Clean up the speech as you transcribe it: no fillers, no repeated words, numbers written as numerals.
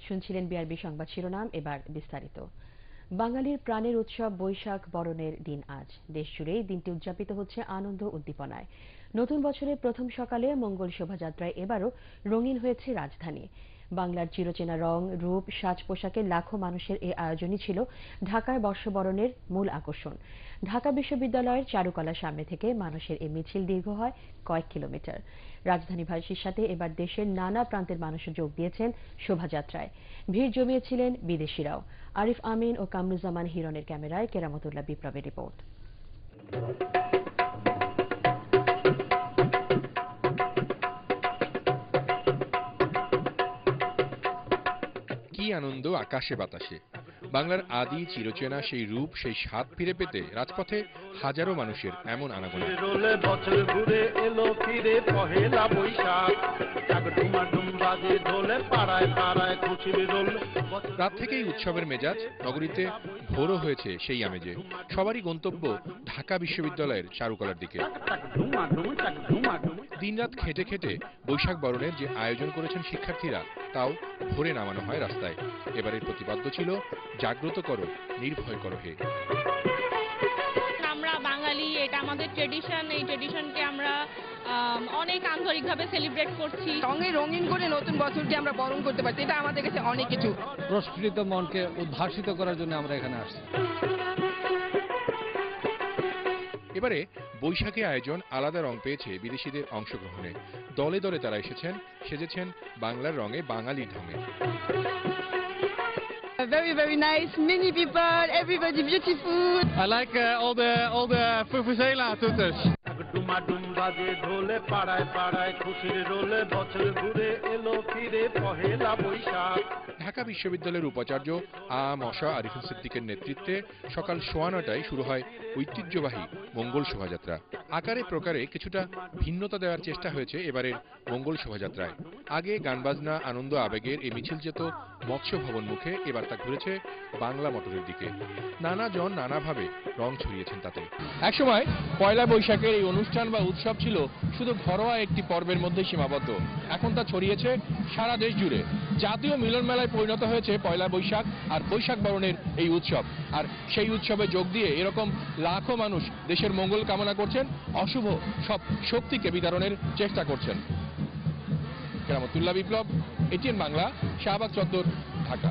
শুনছিলেন বিআরবি সংবাদ শিরোনাম, এবার বিস্তারিত। বাঙালির প্রাণের উৎসব বৈশাখ বরণের দিন আজ। দেশজুড়ে এই দিনটি উদযাপিত হচ্ছে আনন্দ উদ্দীপনায়। নতুন বছরের প্রথম সকালে মঙ্গল শোভাযাত্রায় এবারও রঙিন হয়েছে রাজধানী। বাংলার চিরচেনা রং, রূপ, সাজ পোশাকে লাখো মানুষের এই আয়োজনই ছিল ঢাকায় বর্ষবরণের মূল আকর্ষণ। ঢাকা বিশ্ববিদ্যালয়ের চারুকলার সামনে থেকে মানুষের এই মিছিল দীর্ঘ হয় কয়েক কিলোমিটার। রাজধানীবাসীর সাথে এবার দেশের নানা প্রান্তের মানুষও যোগ দিয়েছেন শোভাযাত্রায়। ভিড় জমিয়েছিলেন বিদেশিরাও। আরিফ আমিন ও কামরুজ্জামান হিরণের ক্যামেরায় কেরামতুল্লাহ বিপ্লবের রিপোর্ট। কি আনন্দ আকাশে বাতাসে! বাংলার আদি চিরচেনা সেই রূপ, সেই স্বাদ ফিরে পেতে রাজপথে হাজারো মানুষের এমন আনাগোনা। বছর ঘুরে এলো ফিরে পহেলা বৈশাখ, পাড়ায় পাড়ায় খুশির রোল। রাত থেকেই উৎসবের মেজাজ নগরীতে ভোরও হয়েছে সেই আমেজে। সবারই গন্তব্য ঢাকা বিশ্ববিদ্যালয়ের চারুকলার দিকে। দিনরাত খেটে খেটে বৈশাখ বরণের যে আয়োজন করেছেন শিক্ষার্থীরা, তাও ভোরে নামানো হয় রাস্তায়। এবারের প্রতিপাদ্য ছিল জাগ্রত করো, নির্ভয় করো হে। আমরা বাঙালি, এটা আমাদের ট্রেডিশন। এই ট্রেডিশনকে আমরা অনেক আন্তরিকভাবে সেলিব্রেট করছি। রঙে রঙিন করে নতুন বছরকে আমরা বরণ করতে পারছি, এটা আমাদের কাছে অনেক কিছু। প্রস্ফুটিত মনকে উদ্ভাসিত করার জন্য আমরা এখানে আসছি। এবারে বৈশাখী আয়োজন আলাদা রং পেয়েছে বিদেশিদের অংশগ্রহণে। দলে দলে তারা এসেছেন, সেজেছেন বাংলার রঙে, বাঙালির ঢঙে। Very, very nice. Many people, everybody beautiful. I like all the vuvuzela toeters. পাড়ায় পাড়ায় খুশির রোলে বছর ঘুরে এলো ফিরে পহেলা বৈশাখ। ঢাকা বিশ্ববিদ্যালয়ের উপাচার্য আরিফুল সিদ্দিকের নেতৃত্বে সকাল 9:15টায় শুরু হয় ঐতিহ্যবাহী মঙ্গল শোভাযাত্রা। আকারে প্রকারে কিছুটা ভিন্নতা দেওয়ার চেষ্টা হয়েছে এবারের মঙ্গল শোভাযাত্রায়। আগে গান বাজনা, আনন্দ আবেগের এই মিছিল যেত মৎস্য ভবন মুখে, এবার তা ঘুরেছে বাংলা মোটরের দিকে। নানা জন নানাভাবে রং ছড়িয়েছেন তাতে। একসময় পয়লা বৈশাখের এই অনুষ্ঠান বা উৎসব ছিল শুধু ঘরোয়া একটি পর্বের মধ্যে সীমাবদ্ধ। এখন তা ছড়িয়েছে সারা দেশ জুড়ে। জাতীয় মিলন মেলায় পরিণত হয়েছে পয়লা বৈশাখ আর বৈশাখ বরণের এই উৎসব। আর সেই উৎসবে যোগ দিয়ে এরকম লাখো মানুষ দেশের মঙ্গল কামনা করছেন, অশুভ সব শক্তিকে বিতাড়নের চেষ্টা করছেন। কেরামতুল্লাহ বিপ্লব, এটিএন বাংলা, শাহবাগ চত্বর, ঢাকা।